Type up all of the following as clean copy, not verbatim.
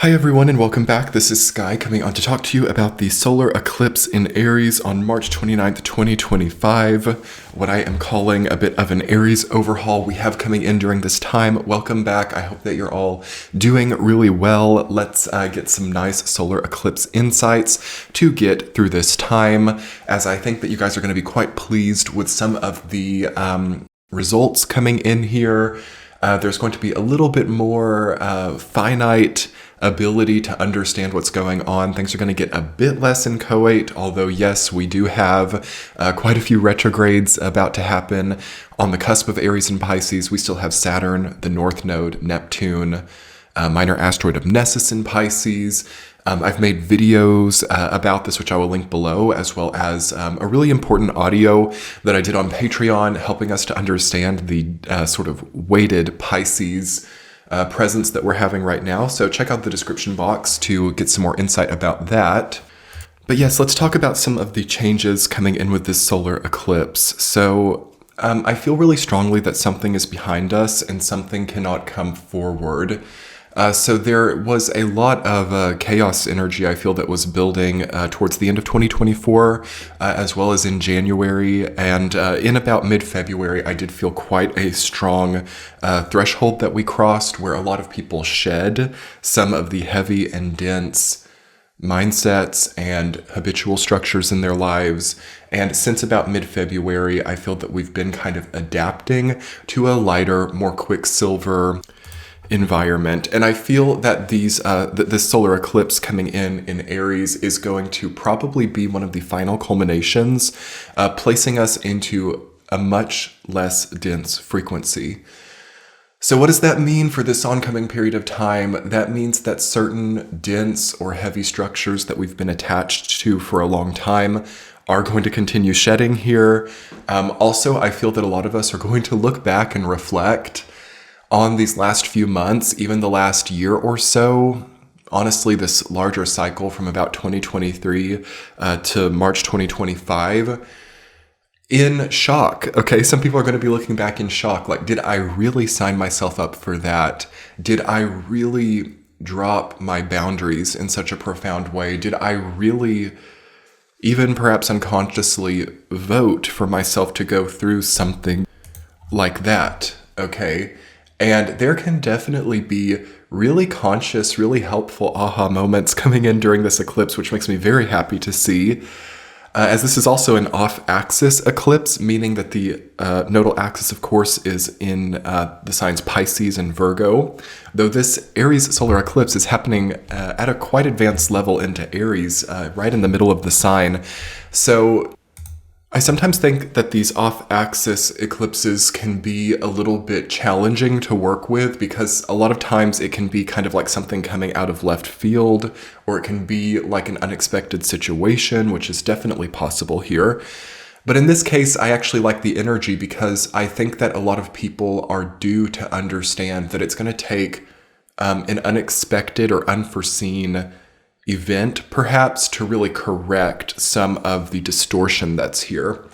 Hi everyone and welcome back. This is Sky coming on to talk to you about the solar eclipse in Aries on March 29th, 2025. What I am calling a bit of an Aries overhaul we have coming in during this time. Welcome back. I hope that you're all doing really well. Let's get some nice solar eclipse insights to get through this time, as I think that you guys are going to be quite pleased with some of the results coming in here. There's going to be a little bit more finite ability to understand what's going on. Things are going to get a bit less inchoate, although yes, we do have quite a few retrogrades about to happen. On the cusp of Aries and Pisces, we still have Saturn, the North Node, Neptune, minor asteroid of Nessus in Pisces. I've made videos about this, which I will link below, as well as a really important audio that I did on Patreon, helping us to understand the sort of weighted Pisces presence that we're having right now. So check out the description box to get some more insight about that. But yes, let's talk about some of the changes coming in with this solar eclipse. So I feel really strongly that something is behind us and something cannot come forward. So there was a lot of chaos energy, I feel, that was building towards the end of 2024, as well as in January. And in about mid-February, I did feel quite a strong threshold that we crossed, where a lot of people shed some of the heavy and dense mindsets and habitual structures in their lives. And since about mid-February, I feel that we've been kind of adapting to a lighter, more quicksilver environment. And I feel that this solar eclipse coming in Aries is going to probably be one of the final culminations, placing us into a much less dense frequency. So what does that mean for this oncoming period of time? That means that certain dense or heavy structures that we've been attached to for a long time are going to continue shedding here. Also, I feel that a lot of us are going to look back and reflect on these last few months, even the last year or so, honestly, this larger cycle from about 2023 to March 2025, in shock. Okay, some people are going to be looking back in shock, like, did I really sign myself up for that? Did I really drop my boundaries in such a profound way? Did I really, even perhaps unconsciously, vote for myself to go through something like that? Okay. And there can definitely be really conscious, really helpful aha moments coming in during this eclipse, which makes me very happy to see. As this is also an off-axis eclipse, meaning that the nodal axis, of course, is in the signs Pisces and Virgo. Though this Aries solar eclipse is happening at a quite advanced level into Aries, right in the middle of the sign. So I sometimes think that these off-axis eclipses can be a little bit challenging to work with, because a lot of times it can be kind of like something coming out of left field, or it can be like an unexpected situation, which is definitely possible here. But in this case, I actually like the energy, because I think that a lot of people are due to understand that it's going to take an unexpected or unforeseen event, perhaps, to really correct some of the distortion that's here.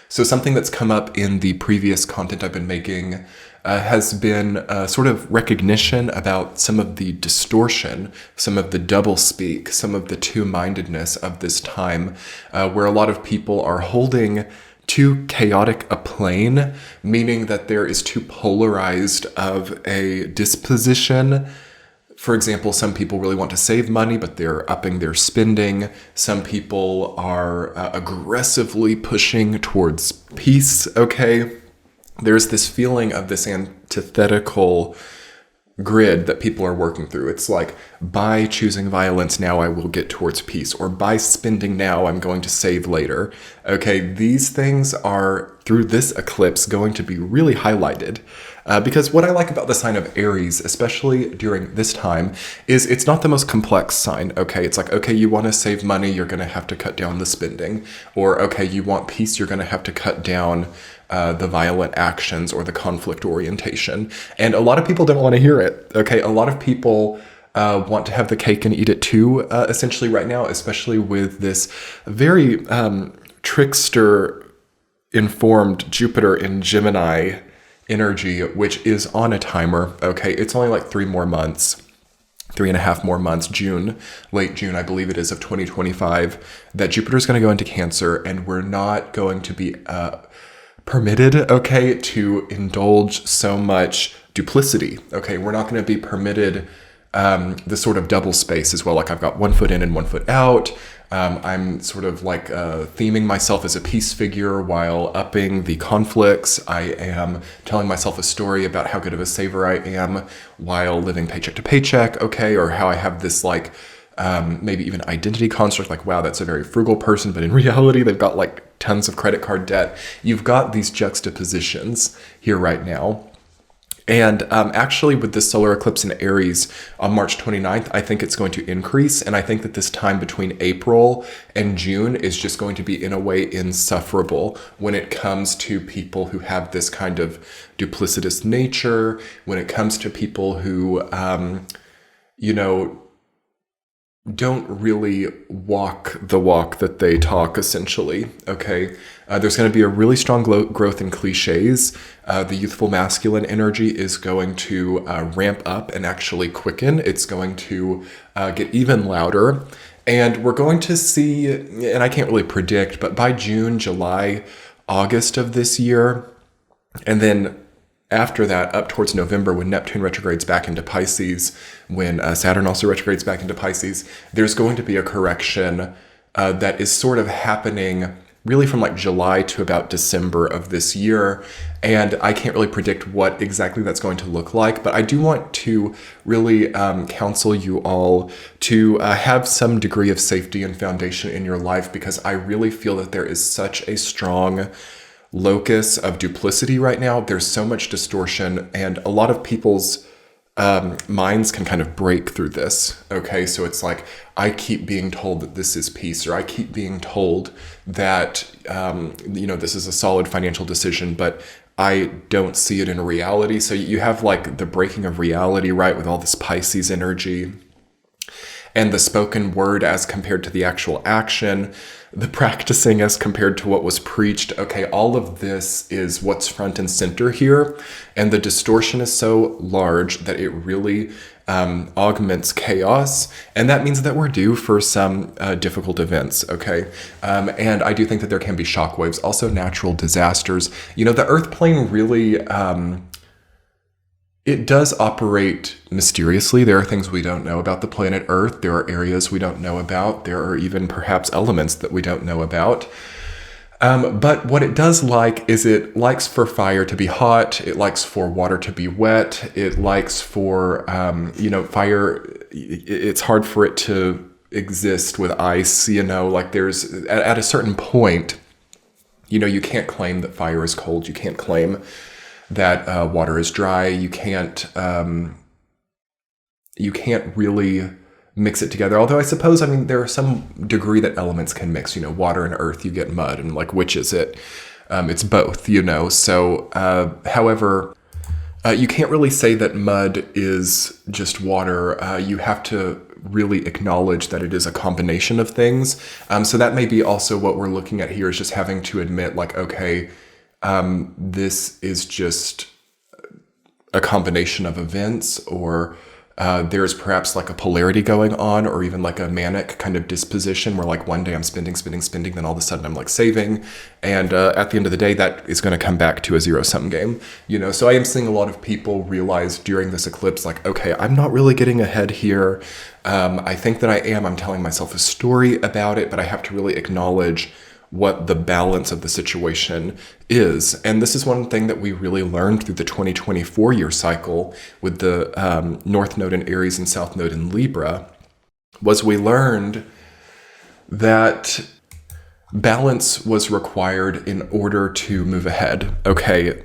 So something that's come up in the previous content I've been making has been sort of recognition about some of the distortion, some of the doublespeak, some of the two-mindedness of this time, where a lot of people are holding too chaotic a plane, meaning that there is too polarized of a disposition. For example, some people really want to save money, but they're upping their spending. Some people are aggressively pushing towards peace, okay? There's this feeling of this antithetical grid that people are working through. It's like, by choosing violence now, I will get towards peace, or by spending now, I'm going to save later. Okay, these things are, through this eclipse, going to be really highlighted. Because what I like about the sign of Aries, especially during this time, is it's not the most complex sign, okay? It's like, okay, you want to save money, you're going to have to cut down the spending. Or, okay, you want peace, you're going to have to cut down the violent actions or the conflict orientation. And a lot of people don't want to hear it, okay? A lot of people want to have the cake and eat it too, essentially right now, especially with this very trickster-informed Jupiter in Gemini energy, which is on a timer, okay? It's only like 3 more months. 3.5 more months, late June, I believe it is, of 2025, that Jupiter is going to go into Cancer, and we're not going to be permitted, okay, to indulge so much duplicity, okay? We're not going to be permitted the sort of double space as well. Like, I've got 1 foot in and 1 foot out. I'm sort of like theming myself as a peace figure while upping the conflicts. I am telling myself a story about how good of a saver I am while living paycheck to paycheck, okay? Or how I have this like maybe even identity construct, like, wow, that's a very frugal person, but in reality, they've got like tons of credit card debt. You've got these juxtapositions here right now. And actually, with this solar eclipse in Aries on March 29th, I think it's going to increase. And I think that this time between April and June is just going to be, in a way, insufferable when it comes to people who have this kind of duplicitous nature, when it comes to people who, don't really walk the walk that they talk, essentially, okay? There's going to be a really strong growth in cliches. The youthful masculine energy is going to ramp up and actually quicken. It's going to get even louder. And we're going to see, and I can't really predict, but by June, July, August of this year, and then after that, up towards November, when Neptune retrogrades back into Pisces, when Saturn also retrogrades back into Pisces, there's going to be a correction that is sort of happening really from like July to about December of this year. And I can't really predict what exactly that's going to look like, but I do want to really counsel you all to have some degree of safety and foundation in your life, because I really feel that there is such a strong locus of duplicity right now. There's so much distortion, and a lot of people's minds can kind of break through this. Okay, so it's like, I keep being told that this is peace, or I keep being told that this is a solid financial decision, but I don't see it in reality. So you have like the breaking of reality, right, with all this Pisces energy, and the spoken word as compared to the actual action, the practicing as compared to what was preached. Okay, all of this is what's front and center here. And the distortion is so large that it really augments chaos. And that means that we're due for some difficult events, okay? And I do think that there can be shockwaves, also natural disasters. The earth plane really... it does operate mysteriously. There are things we don't know about the planet Earth. There are areas we don't know about. There are even perhaps elements that we don't know about. But what it does like is it likes for fire to be hot. It likes for water to be wet. It likes for, fire. It's hard for it to exist with ice, like there's, at a certain point, you can't claim that fire is cold. You can't claim that water is dry. You can't really mix it together. Although I suppose, there are some degree that elements can mix, water and earth, you get mud, and like, which is it? It's both, So, however, you can't really say that mud is just water. You have to really acknowledge that it is a combination of things. So that may be also what we're looking at here, is just having to admit, like, okay, this is just a combination of events, or there's perhaps like a polarity going on, or even like a manic kind of disposition where like one day I'm spending, then all of a sudden I'm like saving. And at the end of the day, that is going to come back to a zero-sum game, So I am seeing a lot of people realize during this eclipse, like, okay, I'm not really getting ahead here. I think that I am. I'm telling myself a story about it, but I have to really acknowledge what the balance of the situation is. And this is one thing that we really learned through the 2024 year cycle with the North Node in Aries and South Node in Libra, was we learned that balance was required in order to move ahead. Okay,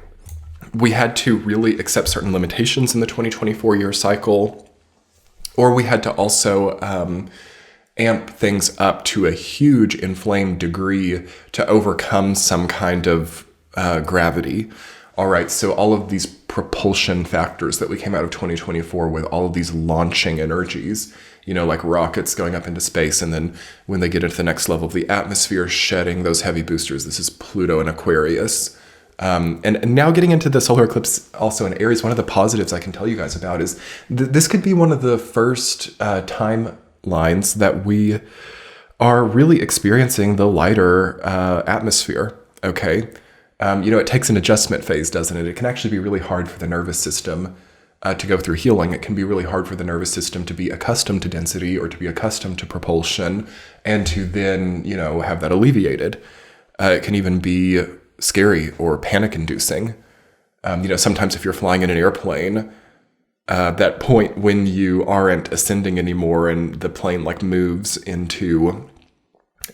we had to really accept certain limitations in the 2024 year cycle, or we had to also amp things up to a huge inflamed degree to overcome some kind of gravity. All right, so all of these propulsion factors that we came out of 2024 with, all of these launching energies, like rockets going up into space, and then when they get into the next level of the atmosphere, shedding those heavy boosters. This is Pluto and Aquarius. And now getting into the solar eclipse also in Aries, one of the positives I can tell you guys about is this could be one of the first timelines that we are really experiencing the lighter atmosphere, okay? It takes an adjustment phase, doesn't it? It can actually be really hard for the nervous system to go through healing. It can be really hard for the nervous system to be accustomed to density or to be accustomed to propulsion and to then, have that alleviated. It can even be scary or panic-inducing. Sometimes if you're flying in an airplane, that point when you aren't ascending anymore and the plane moves into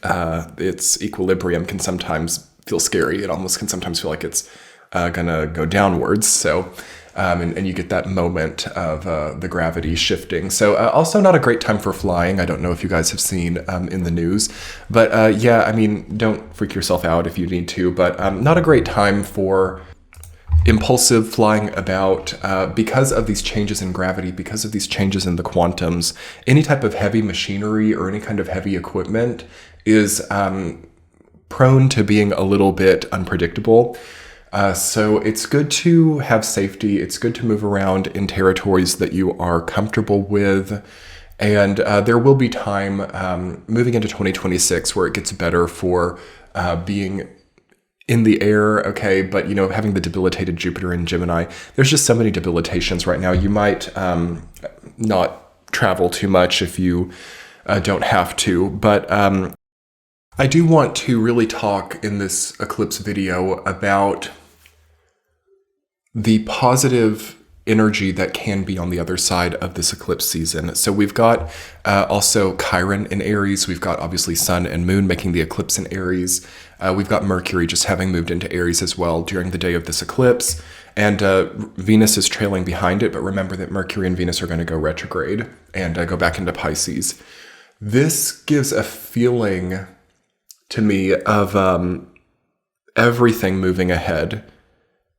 its equilibrium can sometimes feel scary. It almost can sometimes feel like it's gonna go downwards. So, and you get that moment of the gravity shifting. So also not a great time for flying. I don't know if you guys have seen in the news, but don't freak yourself out if you need to, but not a great time for impulsive flying about because of these changes in gravity, because of these changes in the quantums. Any type of heavy machinery or any kind of heavy equipment is prone to being a little bit unpredictable. So it's good to have safety. It's good to move around in territories that you are comfortable with. And there will be time moving into 2026 where it gets better for being in the air, okay? But, having the debilitated Jupiter in Gemini, there's just so many debilitations right now. You might not travel too much if you don't have to. But I do want to really talk in this eclipse video about the positive energy that can be on the other side of this eclipse season. So we've got also Chiron in Aries. We've got obviously Sun and Moon making the eclipse in Aries. We've got Mercury just having moved into Aries as well during the day of this eclipse. And Venus is trailing behind it, but remember that Mercury and Venus are going to go retrograde and go back into Pisces. This gives a feeling to me of everything moving ahead,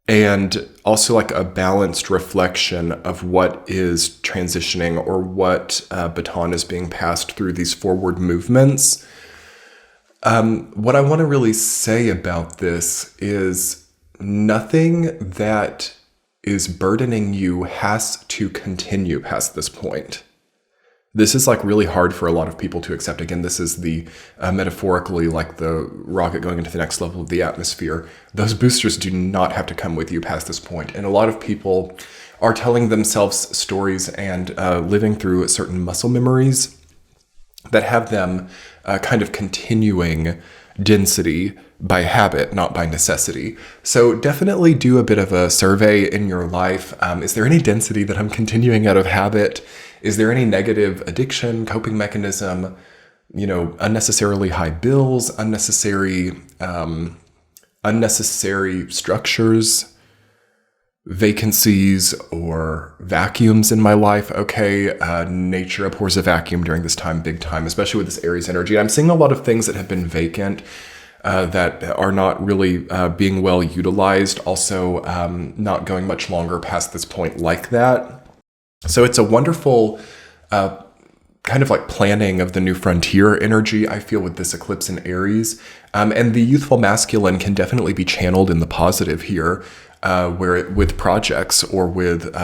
and also a balanced reflection of what is transitioning or what baton is being passed through these forward movements. What I want to really say about this is nothing that is burdening you has to continue past this point. This is really hard for a lot of people to accept. Again, this is the metaphorically the rocket going into the next level of the atmosphere. Those boosters do not have to come with you past this point. And a lot of people are telling themselves stories and living through certain muscle memories that have them kind of continuing density by habit, not by necessity. So definitely do a bit of a survey in your life. Is there any density that I'm continuing out of habit? Is there any negative addiction, coping mechanism, unnecessarily high bills, unnecessary structures, vacancies, or vacuums in my life? Okay, nature abhors a vacuum during this time, big time, especially with this Aries energy. I'm seeing a lot of things that have been vacant that are not really being well utilized, also not going much longer past this point like that. So it's a wonderful kind of planning of the new frontier energy, I feel, with this eclipse in Aries. And the youthful masculine can definitely be channeled in the positive here, with projects or with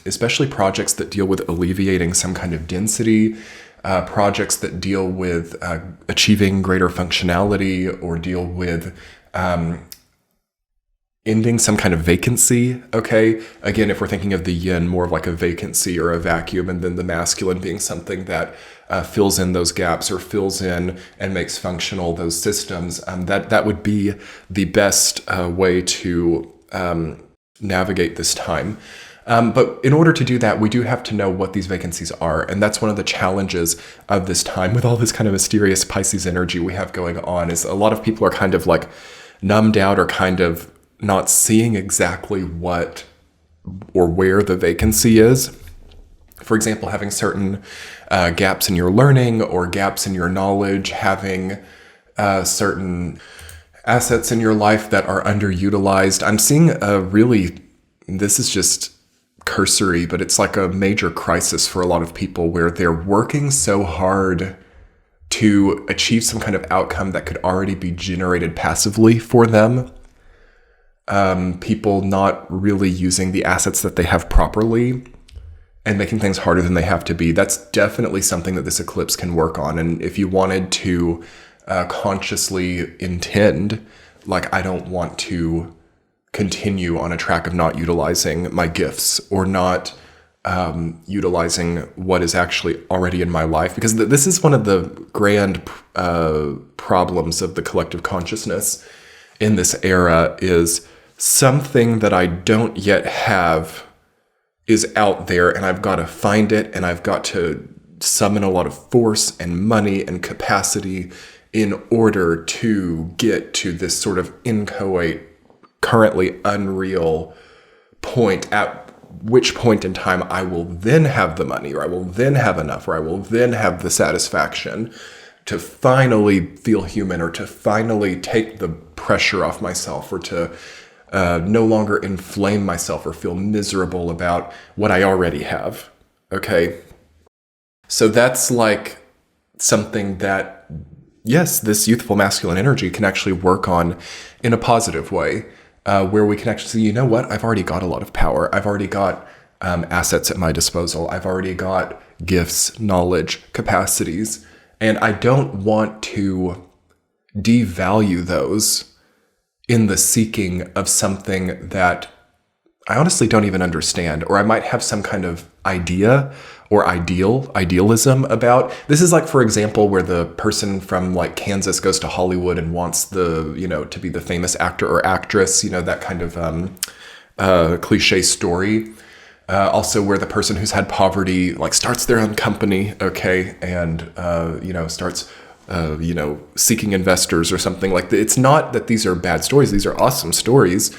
especially projects that deal with alleviating some kind of density, projects that deal with achieving greater functionality or deal with ending some kind of vacancy, okay? Again, if we're thinking of the yin, more of a vacancy or a vacuum, and then the masculine being something that fills in those gaps or fills in and makes functional those systems, that would be the best way to navigate this time. But in order to do that, we do have to know what these vacancies are. And that's one of the challenges of this time with all this kind of mysterious Pisces energy we have going on, is a lot of people are kind of numbed out or kind of not seeing exactly what or where the vacancy is. For example, having certain gaps in your learning or gaps in your knowledge, having certain assets in your life that are underutilized. I'm seeing this is just cursory, but it's a major crisis for a lot of people where they're working so hard to achieve some kind of outcome that could already be generated passively for them. people not really using the assets that they have properly and making things harder than they have to be. That's definitely something that this eclipse can work on. And if you wanted to consciously intend, like, I don't want to continue on a track of not utilizing my gifts or not utilizing what is actually already in my life, because this is one of the grand problems of the collective consciousness in this era, is something that I don't yet have is out there, and I've got to find it, and I've got to summon a lot of force and money and capacity in order to get to this sort of inchoate, currently unreal point, at which point in time I will then have the money, or I will then have enough, or I will then have the satisfaction to finally feel human, or to finally take the pressure off myself, or to no longer inflame myself or feel miserable about what I already have. Okay? So that's like something that, yes, this youthful masculine energy can actually work on in a positive way, where we can actually say, you know what, I've already got a lot of power. I've already got assets at my disposal. I've already got gifts, knowledge, capacities, and I don't want to devalue those in the seeking of something that I honestly don't even understand, or I might have some kind of idea or idealism about. This is like, for example, where the person from like Kansas goes to Hollywood and wants the, to be the famous actor or actress, that kind of cliche story. Also where the person who's had poverty like starts their own company, okay, and starts seeking investors or something like that. It's not that these are bad stories. These are awesome stories.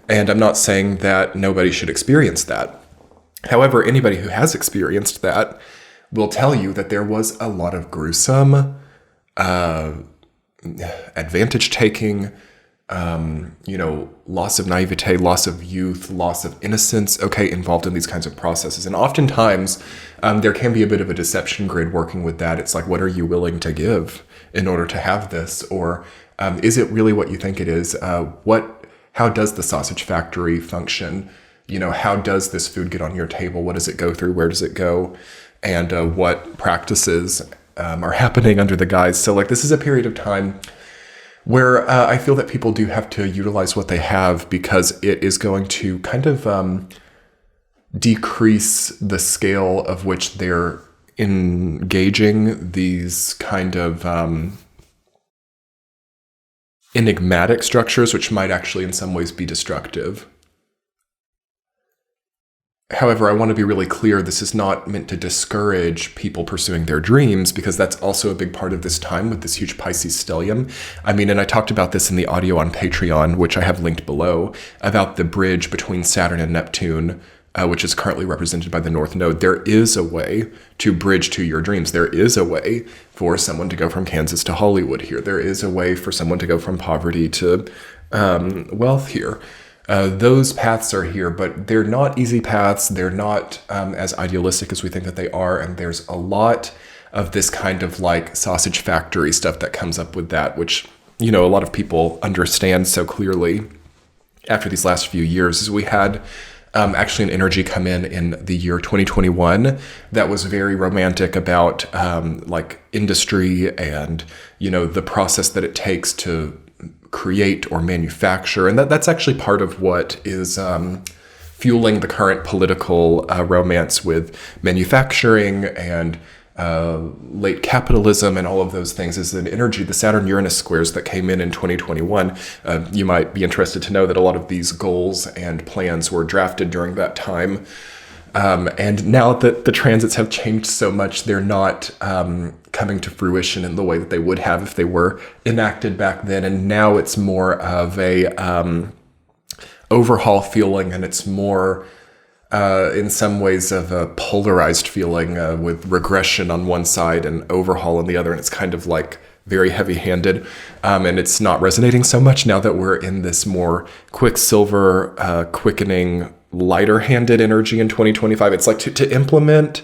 And I'm not saying that nobody should experience that. However, anybody who has experienced that will tell you that there was a lot of gruesome advantage taking, loss of naivete, loss of youth, loss of innocence, okay, involved in these kinds of processes. And oftentimes there can be a bit of a deception grid working with that. It's like, what are you willing to give in order to have this? Or is it really what you think it is? How does the sausage factory function? How does this food get on your table? What does it go through? Where does it go? And what practices are happening under the guise? So like, this is a period of time where I feel that people do have to utilize what they have, because it is going to kind of decrease the scale of which they're engaging these kind of enigmatic structures, which might actually in some ways be destructive. However, I want to be really clear, this is not meant to discourage people pursuing their dreams, because that's also a big part of this time with this huge Pisces stellium. I mean, and I talked about this in the audio on Patreon, which I have linked below, about the bridge between Saturn and Neptune, which is currently represented by the North Node. There is a way to bridge to your dreams. There is a way for someone to go from Kansas to Hollywood here. There is a way for someone to go from poverty to wealth here. Those paths are here, but they're not easy paths. They're not as idealistic as we think that they are. And there's a lot of this kind of like sausage factory stuff that comes up with that, which, a lot of people understand so clearly after these last few years. Is we had actually an energy come in the year 2021 that was very romantic about like industry and, the process that it takes to create or manufacture. And that's actually part of what is fueling the current political romance with manufacturing and late capitalism and all of those things, is an energy, the Saturn-Uranus squares that came in 2021. You might be interested to know that a lot of these goals and plans were drafted during that time. And now that the transits have changed so much, they're not coming to fruition in the way that they would have if they were enacted back then. And now it's more of a overhaul feeling, and it's more in some ways of a polarized feeling with regression on one side and overhaul on the other. And it's kind of like very heavy-handed, and it's not resonating so much now that we're in this more quicksilver, quickening, lighter-handed energy in 2025. It's like to implement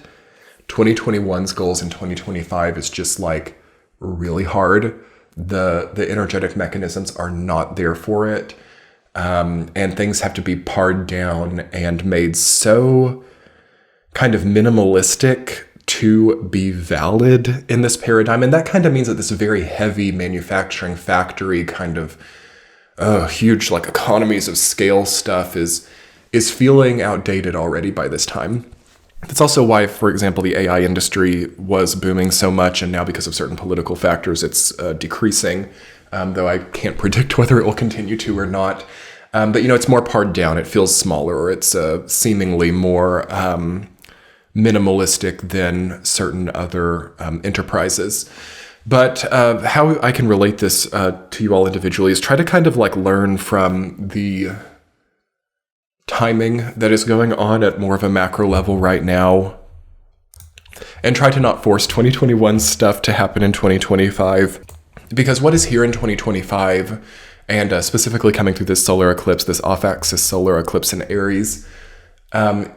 2021's goals in 2025 is just like really hard. The energetic mechanisms are not there for it. and things have to be pared down and made so kind of minimalistic to be valid in this paradigm. And that kind of means that this very heavy manufacturing factory kind of huge like economies of scale stuff is feeling outdated already by this time. That's also why, for example, the AI industry was booming so much, and now because of certain political factors, it's decreasing, though I can't predict whether it will continue to or not. But, it's more pared down. It feels smaller, or it's seemingly more minimalistic than certain other enterprises. But how I can relate this to you all individually is try to kind of like learn from the timing that is going on at more of a macro level right now, and try to not force 2021 stuff to happen in 2025. Because what is here in 2025, and specifically coming through this solar eclipse, this off-axis solar eclipse in Aries,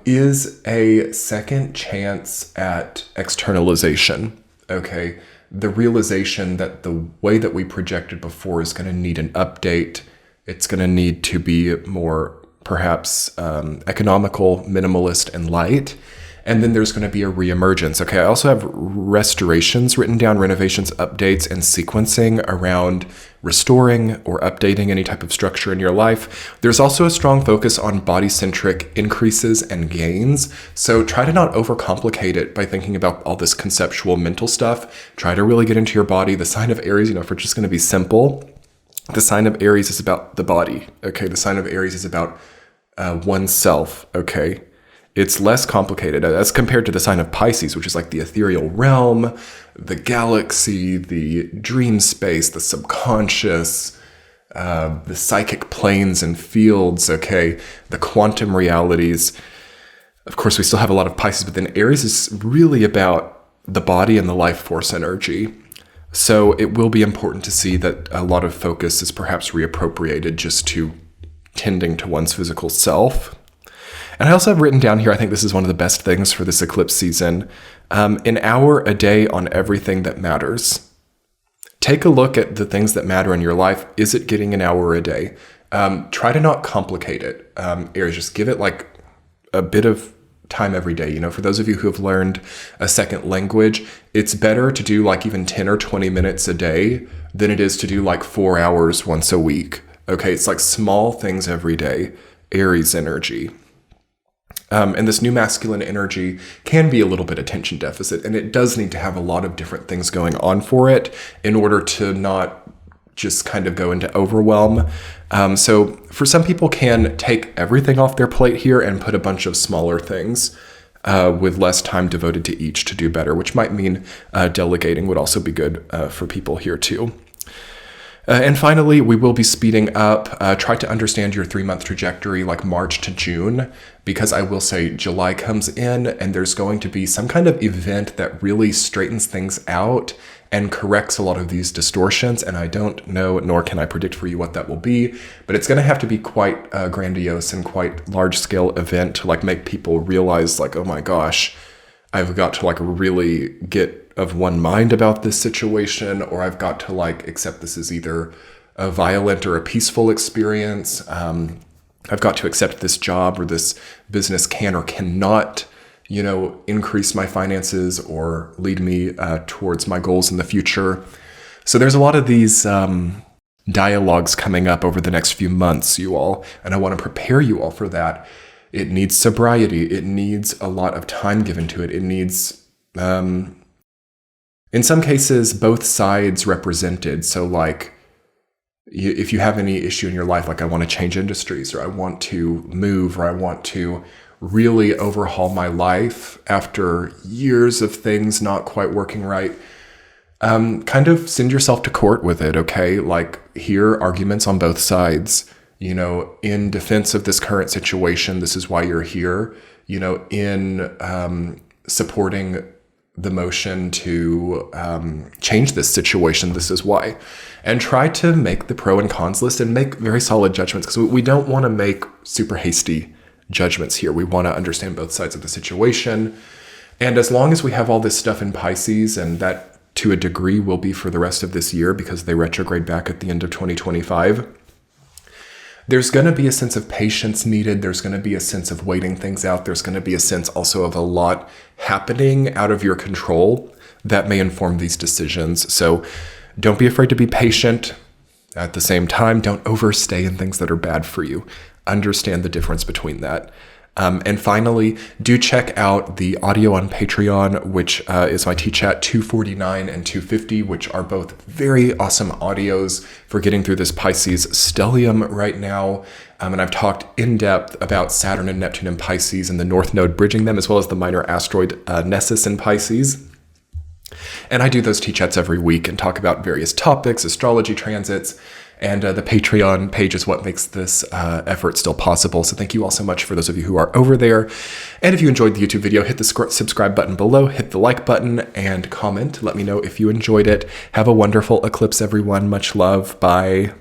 is a second chance at externalization, okay? The realization that the way that we projected before is going to need an update. It's going to need to be more perhaps economical, minimalist, and light. And then there's going to be a reemergence. Okay, I also have restorations written down, renovations, updates, and sequencing around restoring or updating any type of structure in your life. There's also a strong focus on body-centric increases and gains. So try to not overcomplicate it by thinking about all this conceptual mental stuff. Try to really get into your body. The sign of Aries, if we're just going to be simple, the sign of Aries is about the body. Okay, the sign of Aries is about oneself. Okay. It's less complicated as compared to the sign of Pisces, which is like the ethereal realm, the galaxy, the dream space, the subconscious, the psychic planes and fields, okay, the quantum realities. Of course, we still have a lot of Pisces, but then Aries is really about the body and the life force energy. So it will be important to see that a lot of focus is perhaps reappropriated just to tending to one's physical self. And I also have written down here, I think this is one of the best things for this eclipse season, an hour a day on everything that matters. Take a look at the things that matter in your life. Is it getting an hour a day? Try to not complicate it. Aries, just give it like a bit of time every day. For those of you who have learned a second language, it's better to do like even 10 or 20 minutes a day than it is to do like 4 hours once a week. Okay, it's like small things every day, Aries energy. And this new masculine energy can be a little bit attention deficit, and it does need to have a lot of different things going on for it in order to not just kind of go into overwhelm. So for some people can take everything off their plate here and put a bunch of smaller things with less time devoted to each to do better, which might mean delegating would also be good for people here too. And finally, we will be speeding up. Try to understand your 3-month trajectory, like March to June, because I will say July comes in and there's going to be some kind of event that really straightens things out and corrects a lot of these distortions. And I don't know, nor can I predict for you what that will be, but it's going to have to be quite grandiose and quite large scale event to like make people realize like, oh my gosh, I've got to like really get of one mind about this situation, or I've got to like accept this as either a violent or a peaceful experience. I've got to accept this job or this business can or cannot, increase my finances or lead me towards my goals in the future. So there's a lot of these dialogues coming up over the next few months, you all, and I want to prepare you all for that. It needs sobriety. It needs a lot of time given to it. It needs, in some cases, both sides represented. So like, if you have any issue in your life, like I want to change industries, or I want to move, or I want to really overhaul my life after years of things not quite working right, kind of send yourself to court with it, okay? Like, hear arguments on both sides. In defense of this current situation, this is why you're here. In supporting the motion to change this situation, this is why. And try to make the pro and cons list and make very solid judgments, because we don't want to make super hasty judgments here. We want to understand both sides of the situation. And as long as we have all this stuff in Pisces, and that to a degree will be for the rest of this year because they retrograde back at the end of 2025, There's going to be a sense of patience needed. There's going to be a sense of waiting things out. There's going to be a sense also of a lot happening out of your control that may inform these decisions. So don't be afraid to be patient. At the same time, don't overstay in things that are bad for you. Understand the difference between that. And finally, do check out the audio on Patreon, which is my T-Chat 249 and 250, which are both very awesome audios for getting through this Pisces stellium right now. And I've talked in depth about Saturn and Neptune in Pisces and the North Node bridging them, as well as the minor asteroid Nessus in Pisces. And I do those T-Chats every week and talk about various topics, astrology transits, and the Patreon page is what makes this effort still possible. So thank you all so much for those of you who are over there. And if you enjoyed the YouTube video, hit the subscribe button below, hit the like button, and comment. Let me know if you enjoyed it. Have a wonderful eclipse, everyone. Much love. Bye.